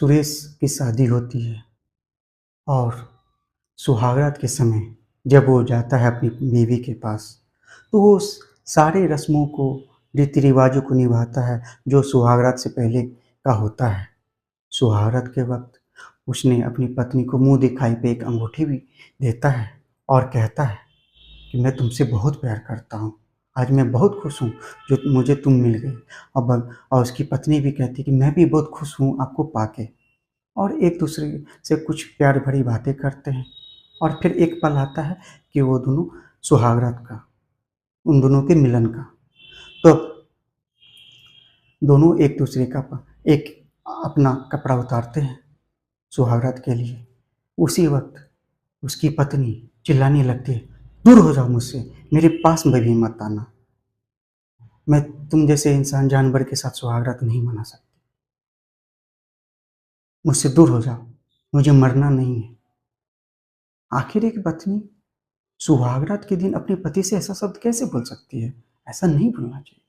सुरेश की शादी होती है और सुहागरात के समय जब वो जाता है अपनी बीवी के पास, तो वो उस सारे रस्मों को, रीति-रिवाज़ों को निभाता है जो सुहागरात से पहले का होता है। सुहागरात के वक़्त उसने अपनी पत्नी को मुँह दिखाई पे एक अंगूठी भी देता है और कहता है कि मैं तुमसे बहुत प्यार करता हूँ। आज मैं बहुत खुश हूँ जो मुझे तुम मिल गई। और उसकी पत्नी भी कहती है कि मैं भी बहुत खुश हूँ आपको पाके। और एक-दूसरे से कुछ प्यार भरी बातें करते हैं और फिर एक पल आता है कि वो दोनों सुहागरात का, उन दोनों के मिलन का। तो दोनों एक-दूसरे का एक अपना कपड़ा उतारते हैं सुहागरात के लिए। उसी वक़्त उसकी पत्नी चिल्लाने लगती है, "दूर हो जाओ मुझसे, मेरे पास में भी मत आना। मैं तुम जैसे इंसान जानवर के साथ सुहागरात नहीं मना सकती। मुझसे दूर हो जाओ, मुझे मरना नहीं है।" आखिर एक पत्नी सुहागरात के दिन अपने पति से ऐसा शब्द कैसे बोल सकती है? ऐसा नहीं बोलना चाहिए।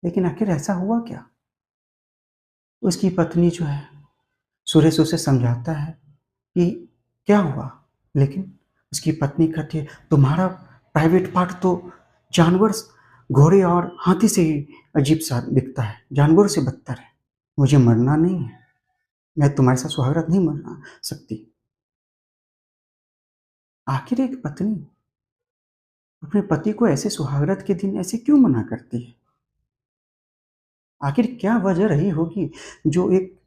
लेकिन आखिर ऐसा हुआ क्या? उसकी पत्नी जो है, सुरेश उसे समझाता है कि क्या हुआ? लेकिन उसकी पत्नी कहती है, तुम्हारा प्राइवेट पार्ट तो जानवर, घोड़े और हाथी से ही अजीब-सा दिखता है, जानवरों से बदतर है। मुझे मरना नहीं है, मैं तुम्हारे साथ सुहागरात नहीं मना सकती। आखिर एक पत्नी अपने पति को ऐसे सुहागरात के दिन ऐसे क्यों मना करती है? आखिर क्या वजह रही होगी जो एक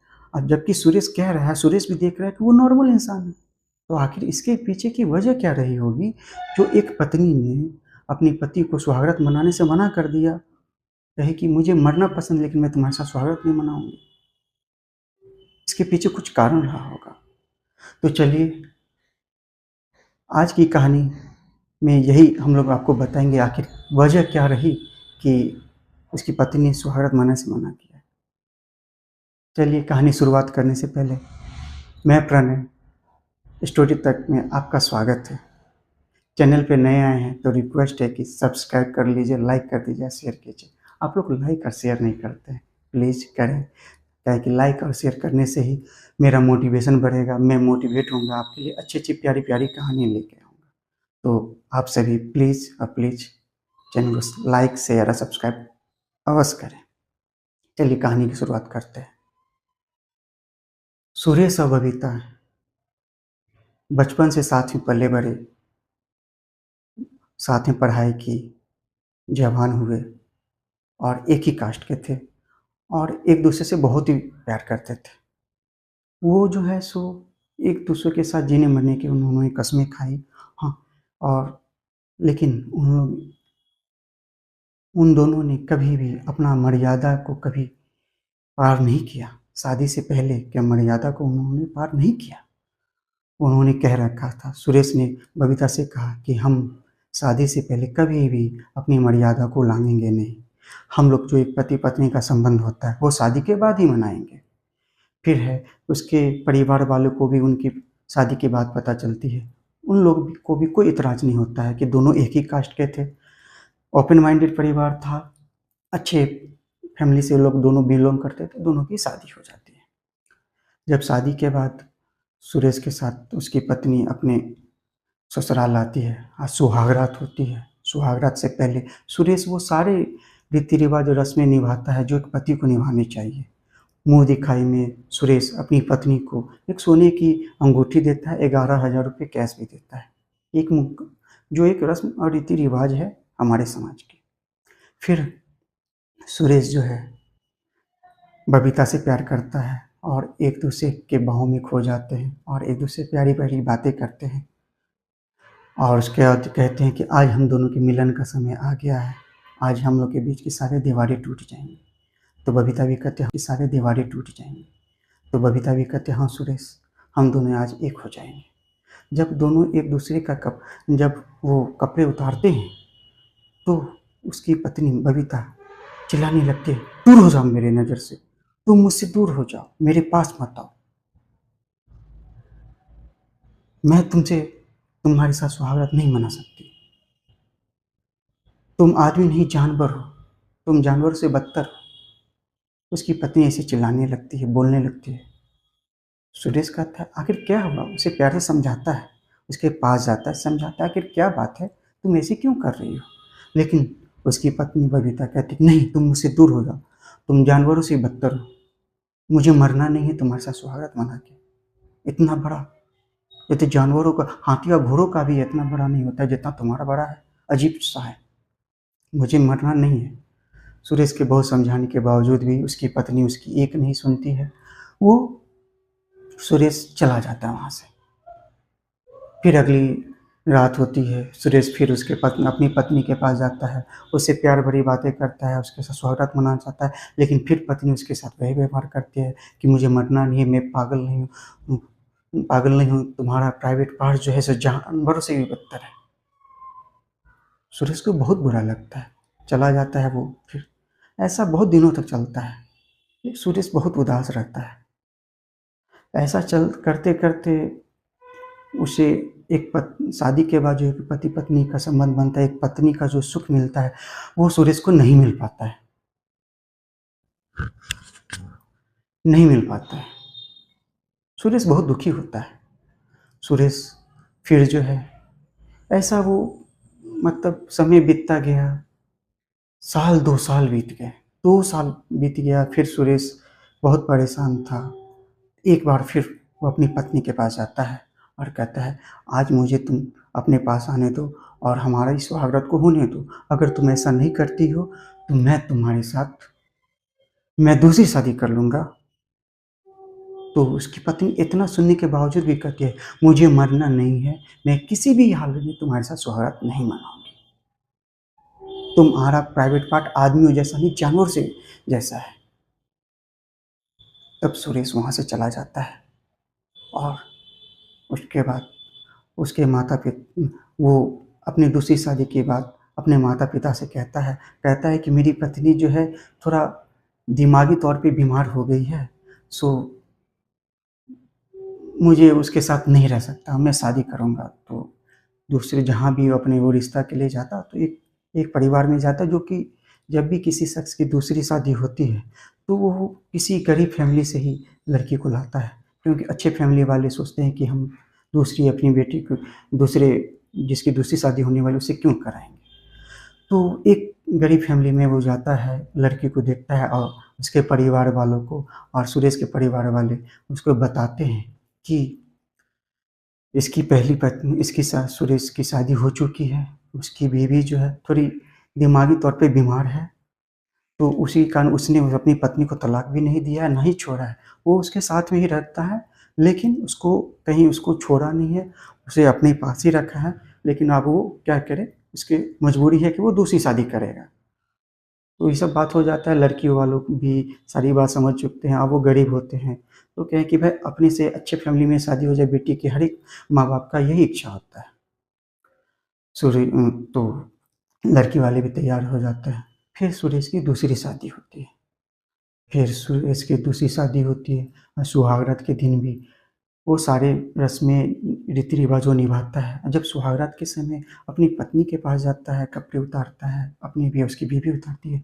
जबकि सुरेश कह रहा है, सुरेश भी देख रहा है कि वो नॉर्मल इंसान है। तो आखिर इसके पीछे की वजह क्या रही होगी जो एक पत्नी ने अपने पति को सुहागरात मनाने से मना कर दिया? कहे कि मुझे मरना पसंद है लेकिन मैं तुम्हारे साथ सुहागरात नहीं मनाऊँगी। इसके पीछे कुछ कारण रहा होगा। तो चलिए आज की कहानी में यही हम लोग आपको बताएँगे आखिर वजह क्या रही कि उसकी पत्नी ने सुहागरात मनाने से मना किया। चलिए कहानी शुरुआत करने से पहले मैं प्रणय स्टोरी तक में आपका स्वागत है। चैनल पे नए आए हैं तो रिक्वेस्ट है कि सब्सक्राइब कर लीजिए, लाइक कर दीजिए, शेयर कीजिए। आप लोग लाइक और शेयर नहीं करते हैं, प्लीज़ करें। क्या है कि लाइक और शेयर करने से ही मेरा मोटिवेशन बढ़ेगा, मैं मोटिवेट होऊँगा, आपके लिए अच्छी-अच्छी, प्यारी-प्यारी कहानी लेके आऊँगा। तो आप सभी प्लीज़ और प्लीज़ चैनल को लाइक, शेयर और सब्सक्राइब अवश्य करें। चलिए कहानी की शुरुआत करते हैं। सुरेश और बबीता बचपन से साथ में पले-बड़े, साथ में पढ़ाई की, जवान हुए और एक ही कास्ट के थे और एक-दूसरे से बहुत ही प्यार करते थे। वो जो है सो एक-दूसरे के साथ जीने-मरने की उन्होंने कस्में खाई। हाँ, और लेकिन उन दोनों ने कभी भी अपना मर्यादा को कभी पार नहीं किया। शादी से पहले क्या मर्यादा को उन्होंने पार नहीं किया। उन्होंने कह रखा था, सुरेश ने बबीता से कहा कि हम शादी से पहले कभी भी अपनी मर्यादा को लांघेंगे नहीं। हम लोग जो एक पति-पत्नी का संबंध होता है, वो शादी के बाद ही मनाएँगे। फिर है, उसके परिवार वालों को भी उनकी शादी की बात पता चलती है। उन लोग भी को भी कोई इतराज़ नहीं होता है कि दोनों एक ही कास्ट के थे। ओपन माइंडेड परिवार था, अच्छे फैमिली से लोग दोनों बिलॉन्ग करते थे, दोनों की शादी हो जाती है। जब शादी के बाद सुरेश के साथ उसकी पत्नी अपने ससुराल आती है, सुहागरात होती है। सुहागरात से पहले सुरेश वो सारे रीति-रिवाज़ और रस्में निभाता है जो एक पति को निभानी चाहिए। मुँह दिखाई में सुरेश अपनी पत्नी को एक सोने की अंगूठी देता है, 11,000 रुपए कैश भी देता है। एक मुक जो एक रस्म और रीति-रिवाज है हमारे समाज की। फिर सुरेश जो है बबीता से प्यार करता है और एक-दूसरे के बाहों में खो जाते हैं और एक-दूसरे से प्यारी-प्यारी बातें करते हैं और उसके बाद कहते हैं कि आज हम दोनों के मिलन का समय आ गया है। आज हम लोग के बीच की सारी दीवारें टूट जाएँगी। तो बबीता भी कहते हैं कि सारी दीवारें टूट जाएँगी। तो बबीता भी कहते हैं, हाँ सुरेश, हम दोनों आज एक हो जाएँगे। जब दोनों एक-दूसरे का जब वो कपड़े उतारते हैं, तो उसकी पत्नी बबीता चिल्लाने लगती है, "दूर हो जाओ मेरी नज़र से, तुम मुझसे दूर हो जाओ, मेरे पास मत आओ। मैं तुम्हारे साथ सुहागरात नहीं मना सकती। तुम आदमी नहीं जानवर हो, तुम जानवर से बदतर हो।" उसकी पत्नी ऐसे चिल्लाने लगती है, बोलने लगती है। सुरेश कहता है आखिर क्या हुआ, उसे प्यार से समझाता है, उसके पास जाता है, समझाता है आखिर क्या बात है, तुम ऐसे क्यों कर रही हो। लेकिन उसकी पत्नी बबीता कहती नहीं, तुम मुझसे दूर हो जाओ, तुम जानवरों से बदतर हो, मुझे मरना नहीं है तुम्हारे साथ सुहागरात मना के। इतना बड़ा, ये तो जानवरों का, हाथी और घोड़ों का भी इतना बड़ा नहीं होता जितना तुम्हारा बड़ा है, अजीब सा है, मुझे मरना नहीं है। सुरेश के बहुत समझाने के बावजूद भी उसकी पत्नी उसकी एक नहीं सुनती है। वो सुरेश चला जाता है वहाँ से। फिर अगली रात होती है, सुरेश फिर उसके पत्नी अपनी पत्नी के पास जाता है, उससे प्यार भरी बातें करता है, उसके साथ सुहागरात मनाना चाहता है, लेकिन फिर पत्नी उसके साथ वही व्यवहार करती है कि मुझे मरना नहीं है, मैं पागल नहीं हूँ, पागल नहीं हूँ, तुम्हारा प्राइवेट पार्ट जो है सो जानवरों से भी बदतर है। सुरेश को बहुत बुरा लगता है, चला जाता है वो। फिर ऐसा बहुत दिनों तक चलता है, सुरेश बहुत उदास रहता है। ऐसा चल करते करते उसे एक शादी के बाद जो है पति पत्नी का संबंध बनता है, एक पत्नी का जो सुख मिलता है वो सुरेश को नहीं मिल पाता है, नहीं मिल पाता है। सुरेश बहुत दुखी होता है। सुरेश फिर जो है ऐसा वो, मतलब समय बीतता गया, साल 2 साल बीत गए, 2 साल बीत गया। फिर सुरेश बहुत परेशान था। एक बार फिर वो अपनी पत्नी के पास जाता है और कहता है आज मुझे तुम अपने पास आने दो और हमारा इस सुहागरात को होने दो, अगर तुम ऐसा नहीं करती हो तो मैं तुम्हारे साथ, मैं दूसरी शादी कर लूँगा। तो उसकी पत्नी इतना सुनने के बावजूद भी कहती है मुझे मरना नहीं है, मैं किसी भी हालत में तुम्हारे साथ सुहागरात नहीं मनाऊंगी, तुम्हारा प्राइवेट पार्ट आदमियों जैसा नहीं जानवर से जैसा है। तब सुरेश वहाँ से चला जाता है और उसके बाद उसके माता पिता, वो अपनी दूसरी शादी के बाद अपने माता पिता से कहता है कि मेरी पत्नी जो है थोड़ा दिमागी तौर पे बीमार हो गई है, सो मुझे उसके साथ नहीं रह सकता, मैं शादी करूँगा। तो दूसरे जहाँ भी वो अपने वो रिश्ता के लिए जाता तो एक एक परिवार में जाता, जो कि जब भी किसी शख्स की दूसरी शादी होती है तो वो किसी गरीब फैमिली से ही लड़की को लाता है, क्योंकि अच्छे फैमिली वाले सोचते हैं कि हम दूसरी अपनी बेटी को दूसरे, जिसकी दूसरी शादी होने वाली उससे क्यों कराएंगे। तो एक गरीब फैमिली में वो जाता है, लड़की को देखता है और उसके परिवार वालों को और सुरेश के परिवार वाले उसको बताते हैं कि इसकी पहली पत्नी, इसकी सुरेश की शादी हो चुकी है, उसकी बीवी जो है थोड़ी दिमागी तौर पे बीमार है, तो उसी कारण उसने अपनी पत्नी को तलाक भी नहीं दिया है, ना ही छोड़ा है, वो उसके साथ में ही रहता है, लेकिन उसको कहीं उसको छोड़ा नहीं है, उसे अपने पास ही रखा है। लेकिन अब वो क्या करे, उसकी मजबूरी है कि वो दूसरी शादी करेगा। तो ये सब बात हो जाता है, लड़की वालों भी सारी बात समझ चुकते हैं, अब वो गरीब होते हैं तो कहें कि भाई अपने से अच्छे फैमिली में शादी हो जाए बेटी की, हर एक माँ बाप का यही इच्छा होता है। तो लड़की वाले भी तैयार हो जाते हैं। फिर सुरेश की दूसरी शादी होती है, फिर सुरेश की दूसरी शादी होती है और सुहागरात के दिन भी वो सारे रस्में रीति रिवाज वो निभाता है। जब सुहागरात के समय अपनी पत्नी के पास जाता है, कपड़े उतारता है, अपनी भी उसकी बीवी उतारती है,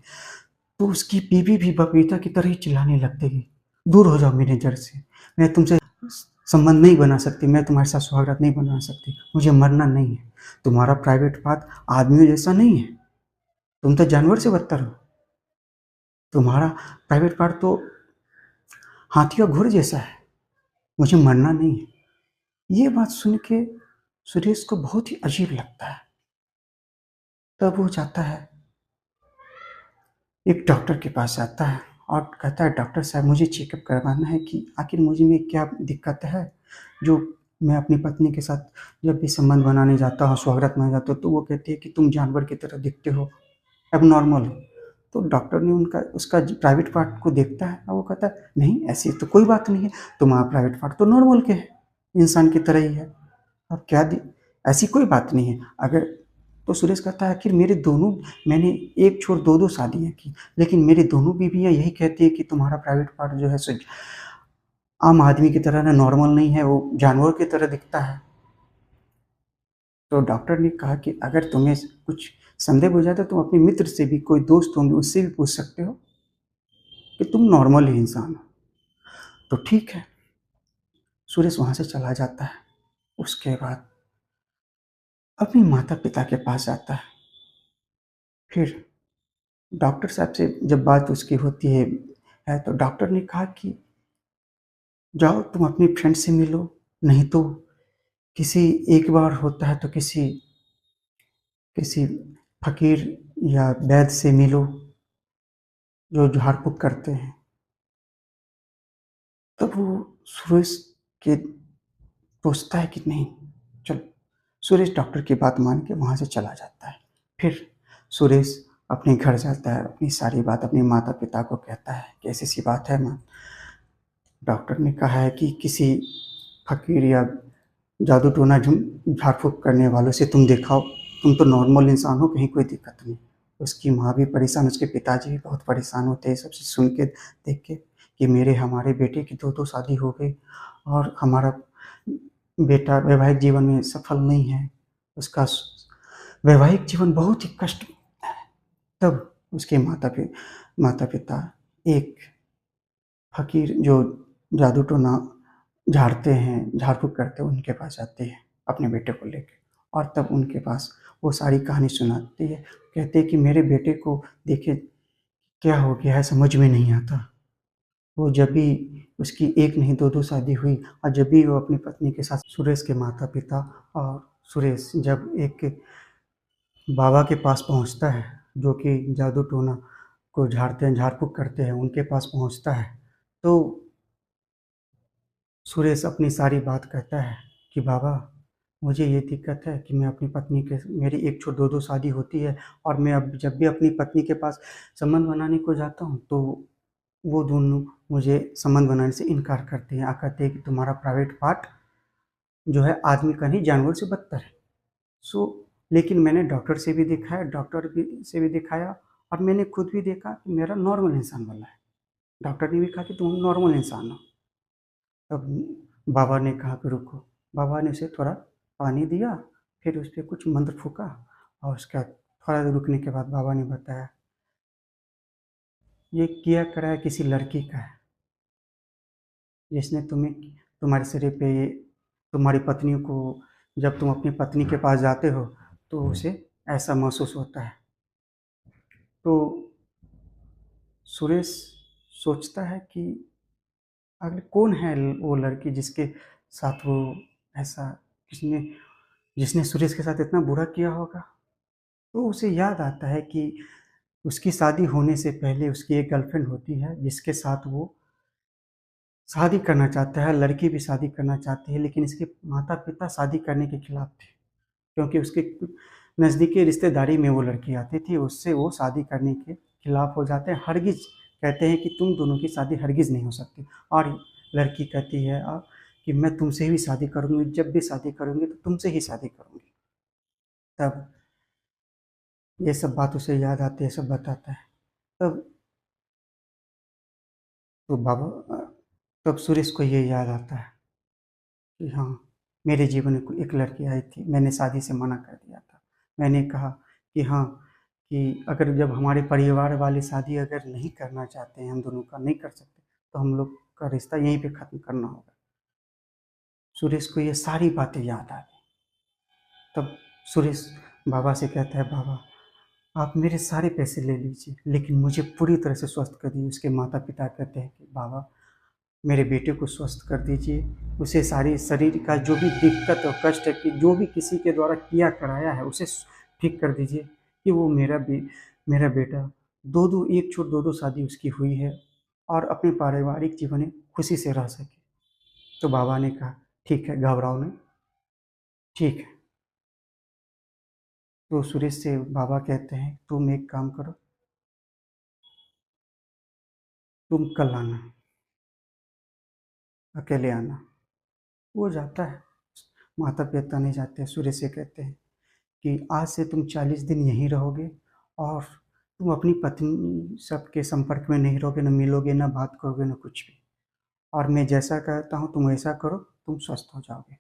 तो उसकी बीवी भी बबीता की तरह ही चिल्लाने लगती है, दूर हो जाओ मेरे नज़र से, मैं तुमसे संबंध नहीं बना सकती, मैं तुम्हारे साथ सुहागरात नहीं बना सकती, मुझे मरना नहीं है, तुम्हारा प्राइवेट पार्ट आदमियों जैसा नहीं है, तुम तो जानवर से बदतर हो, तुम्हारा प्राइवेट पार्ट तो हाथी और घोड़े जैसा है, मुझे मरना नहीं है। ये बात सुन के सुरेश को बहुत ही अजीब लगता है। तब वो जाता है, एक डॉक्टर के पास जाता है और कहता है डॉक्टर साहब मुझे चेकअप करवाना है कि आखिर मुझे में क्या दिक्कत है, जो मैं अपनी पत्नी के साथ जब भी संबंध बनाने जाता हूँ, सुहागरात मनाने जाता हूँ, तो वो कहती है कि तुम जानवर की तरह दिखते हो, एबनॉर्मल हो। तो डॉक्टर ने उनका उसका प्राइवेट पार्ट को देखता है और वो कहता है नहीं ऐसी तो कोई बात नहीं है, तुम्हारा प्राइवेट पार्ट तो नॉर्मल के है, इंसान की तरह ही है, अब क्या ऐसी कोई बात नहीं है अगर। तो सुरेश कहता है आखिर मेरे दोनों, मैंने एक छोड़ दो दो शादियाँ की, लेकिन मेरी दोनों बीवियाँ यही कहती है कि तुम्हारा प्राइवेट पार्ट जो है सो आम आदमी की तरह ना, नॉर्मल नहीं है, वो जानवर की तरह दिखता है। तो डॉक्टर ने कहा कि अगर तुम्हें कुछ संदेह हो जाए तो तुम अपने मित्र से भी, कोई दोस्त होंगे उससे भी पूछ सकते हो कि तुम नॉर्मल ही इंसान हो। तो ठीक है, सुरेश वहाँ से चला जाता है। उसके बाद अपने माता-पिता के पास जाता है। फिर डॉक्टर साहब से जब बात उसकी होती है तो डॉक्टर ने कहा कि जाओ तुम अपनी फ्रेंड से मिलो, नहीं तो किसी एक बार होता है तो किसी किसी फ़कीर या वैद्य से मिलो, जो झाड़-फूँक करते हैं। तब वो सुरेश के सोचता है कि नहीं, चलो। सुरेश डॉक्टर की बात मान के वहाँ से चला जाता है। फिर सुरेश अपने घर जाता है, अपनी सारी बात अपने माता-पिता को कहता है कि ऐसी-ऐसी बात है माँ, डॉक्टर ने कहा है कि किसी फ़कीर या जादू-टोना झाड़-फूँक करने वालों से तुम दिखाओ, तुम तो नॉर्मल इंसान हो, कहीं कोई दिक्कत नहीं। उसकी माँ भी परेशान, उसके पिताजी भी बहुत परेशान होते हैं ये सब चीज़ सुन के, देख के कि हमारे बेटे की 2-2 शादी हो गई और हमारा बेटा वैवाहिक जीवन में सफल नहीं है। उसका वैवाहिक जीवन बहुत ही कष्ट में है। तब उसके माता-पिता एक फ़कीर जो जादू-टोना झाड़ते हैं, झाड़-फूँक करते हैं, उनके पास जाती है अपने बेटे को लेके और तब उनके पास वो सारी कहानी सुनाती है। कहते हैं कि मेरे बेटे को देखिए क्या हो गया है समझ में नहीं आता। वो जब भी उसकी एक नहीं 2-2 शादी हुई और जब भी वो अपनी पत्नी के साथ सुरेश के माता-पिता और सुरेश जब एक बाबा के पास पहुँचता है, जो कि जादू-टोना को झाड़ते हैं, झाड़-फूँक करते हैं, उनके पास पहुँचता है, तो सुरेश अपनी सारी बात कहता है कि बाबा, मुझे ये दिक्कत है कि मैं अपनी पत्नी के मेरी 1 छूट 2-2 शादी होती है और मैं अब जब भी अपनी पत्नी के पास संबंध बनाने को जाता हूँ, तो वो दोनों मुझे संबंध बनाने से इनकार करते हैं। कहते हैं कि तुम्हारा प्राइवेट पार्ट जो है आदमी का नहीं जानवर से बदतर है। सो लेकिन मैंने डॉक्टर भी से भी दिखाया और मैंने खुद भी देखा कि मेरा नॉर्मल इंसान वाला है। डॉक्टर ने भी कहा कि तुम नॉर्मल इंसान हो। तब बाबा ने कहा कि रुको। बाबा ने उसे थोड़ा पानी दिया, फिर उस पे कुछ मंत्र फूँका और उसके बाद थोड़ा देर रुकने के बाद बाबा ने बताया, ये किया कराया किसी लड़की का है, जिसने तुम्हें तुम्हारे सिरे पे ये तुम्हारी पत्नी को जब तुम अपनी पत्नी के पास जाते हो, तो उसे ऐसा महसूस होता है। तो सुरेश सोचता है कि आखिर कौन है वो लड़की जिसके साथ वो ऐसा जिसने जिसने सुरेश के साथ इतना बुरा किया होगा? तो उसे याद आता है कि उसकी शादी होने से पहले उसकी एक गर्लफ्रेंड होती है, जिसके साथ वो शादी करना चाहता है, लड़की भी शादी करना चाहती है, लेकिन इसके माता-पिता शादी करने के खिलाफ थे, क्योंकि उसके नज़दीकी रिश्तेदारी में वो लड़की आती थी, उससे वो शादी करने के खिलाफ हो जाते हैं। हरगिज़ कहते हैं कि तुम दोनों की शादी हरगिज़ नहीं हो सकती और लड़की कहती है कि मैं तुमसे ही शादी करूँगी, जब भी शादी करूँगी तो तुमसे ही शादी करूँगी। तब ये सब बात उसे याद आती है, सब बताता है। तब तो तब सुरेश को ये याद आता है कि हाँ, मेरे जीवन में कोई एक लड़की आई थी, मैंने शादी से मना कर दिया था। मैंने कहा कि हाँ, कि अगर जब हमारे परिवार वाले शादी अगर नहीं करना चाहते हैं, हम दोनों का नहीं कर सकते, तो हम लोग का रिश्ता यहीं पे ख़त्म करना होगा। सुरेश को ये सारी बातें याद आ गई। तब सुरेश बाबा से कहता है, बाबा आप मेरे सारे पैसे ले लीजिए, लेकिन मुझे पूरी तरह से स्वस्थ कर दीजिए। उसके माता-पिता कहते हैं कि बाबा मेरे बेटे को स्वस्थ कर दीजिए, उसे सारी शरीर का जो भी दिक्कत और कष्ट है कि जो भी किसी के द्वारा किया कराया है उसे ठीक कर दीजिए कि वो मेरा बेटा 2-2 एक छोड़ 2-2 शादी उसकी हुई है और अपने पारिवारिक जीवन में खुशी से रह सके। तो बाबा ने कहा, ठीक है, घबराओ नहीं, ठीक है। तो सुरेश से बाबा कहते हैं, तुम एक काम करो, तुम कल आना, अकेले आना। वो जाता है, माता-पिता नहीं जाते, सुरेश से कहते हैं कि आज से तुम 40 दिन यहीं रहोगे और तुम अपनी पत्नी सबके संपर्क में नहीं रहोगे, ना मिलोगे, ना बात करोगे, ना कुछ भी। और मैं जैसा कहता हूँ तुम वैसा करो, तुम स्वस्थ हो जाओगे।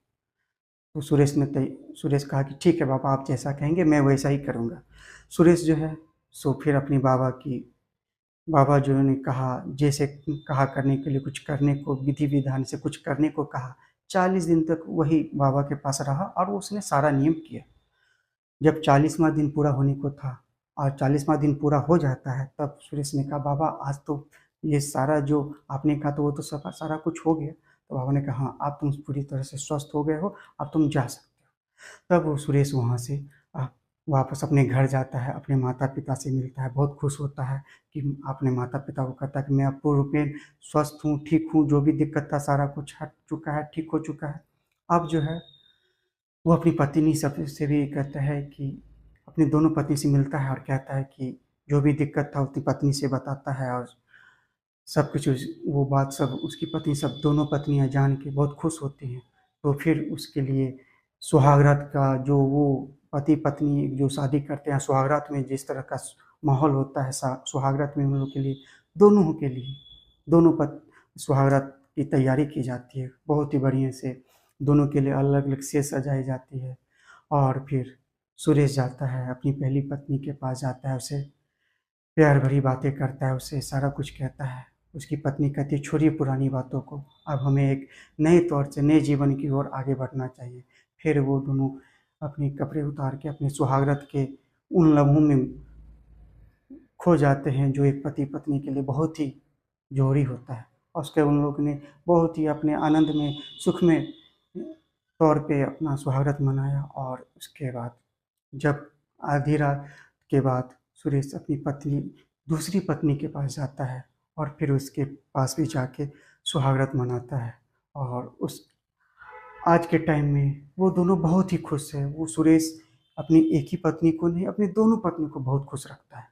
तो सुरेश कहा कि ठीक है बाबा, आप जैसा कहेंगे मैं वैसा ही करूँगा। सुरेश जो है सो फिर अपनी बाबा जो ने कहा जैसे कहा करने के लिए कुछ करने को विधि-विधान से कुछ करने को कहा 40 दिन तक वही बाबा के पास रहा और उसने सारा नियम किया। जब 40वाँ दिन पूरा होने को था और 40वाँ दिन पूरा हो जाता है, तब सुरेश ने कहा, बाबा आज तो ये सारा जो आपने कहा तो वो तो सब सारा कुछ हो गया। तो बाबा ने कहा, हाँ, अब तुम पूरी तरह से स्वस्थ हो गए हो, अब तुम जा सकते हो। तब वो सुरेश वहाँ से वापस अपने घर जाता है, अपने माता-पिता से मिलता है, बहुत खुश होता है कि अपने माता-पिता को कहता है कि मैं अब पूर्णपेण स्वस्थ हूँ, ठीक हूँ, जो भी दिक्कत था सारा कुछ हट चुका है, ठीक हो चुका है। अब जो है वो अपनी पत्नी सब से भी कहता है कि अपनी दोनों पत्नी से मिलता है और कहता है कि जो भी दिक्कत था अपनी पत्नी से बताता है और सब कुछ वो बात सब उसकी पत्नी सब दोनों पत्नियां जान के बहुत खुश होती हैं। तो फिर उसके लिए सुहागरात का जो वो पति पत्नी जो शादी करते हैं, सुहागरात में जिस तरह का माहौल होता है, सुहागरात में उन लोग के लिए, दोनों के लिए, दोनों पत सुहागरात की तैयारी की जाती है बहुत ही बढ़िया से। दोनों के लिए अलग अलग से सजाई जाती है। और फिर सुरेश जाता है अपनी पहली पत्नी के पास, जाता है, उसे प्यार भरी बातें करता है, उसे सारा कुछ कहता है। उसकी पत्नी कहती है, छोड़िए पुरानी बातों को, अब हमें एक नए तौर से नए जीवन की ओर आगे बढ़ना चाहिए। फिर वो दोनों अपने कपड़े उतार के अपने सुहागरात के उन लम्हों में खो जाते हैं जो एक पति पत्नी के लिए बहुत ही ज़रूरी होता है। और उसके उन लोग ने बहुत ही अपने आनंद में, सुख में तौर पे अपना सुहागरात मनाया। और उसके बाद जब आधी रात के बाद सुरेश अपनी पत्नी दूसरी पत्नी के पास जाता है और फिर उसके पास भी जाके सुहागरात मनाता है। और उस आज के टाइम में वो दोनों बहुत ही खुश है। वो सुरेश अपनी एक ही पत्नी को नहीं, अपनी दोनों पत्नी को बहुत खुश रखता है।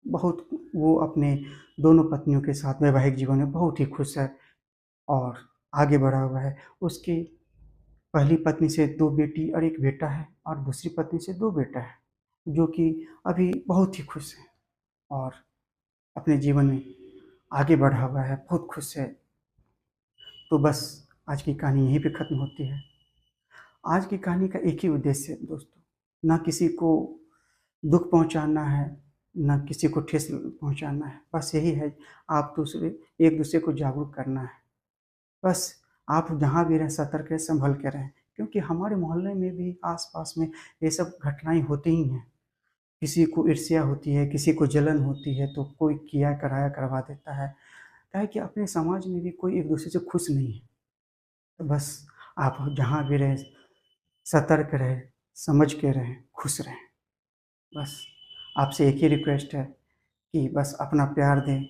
बहुत वो अपने दोनों पत्नियों के साथ वैवाहिक जीवन में बहुत ही खुश है और आगे बढ़ा हुआ है। उसकी पहली पत्नी से 2 बेटी और 1 बेटा है और दूसरी पत्नी से 2 बेटा है, जो कि अभी बहुत ही खुश हैं और अपने जीवन में आगे बढ़ा हुआ है, बहुत खुश है। तो बस आज की कहानी यहीं पे ख़त्म होती है। आज की कहानी का एक ही उद्देश्य है दोस्तों, ना किसी को दुःख पहुँचाना है, ना किसी को ठेस पहुँचाना है। बस यही है, आप एक-दूसरे को जागरूक करना है। बस आप जहाँ भी रहें सतर्क रहें, सँभल के रहें, क्योंकि हमारे मोहल्ले में भी आस-पास में ये सब घटनाएँ होती ही हैं। किसी को ईर्ष्या होती है, किसी को जलन होती है, तो कोई किया कराया करवा देता है। क्या है कि अपने समाज में भी कोई एक-दूसरे से खुश नहीं है। तो बस आप जहाँ भी रहें, सतर्क रहें, समझ के रहें, खुश रहें। बस आपसे एक ही रिक्वेस्ट है कि बस अपना प्यार दें,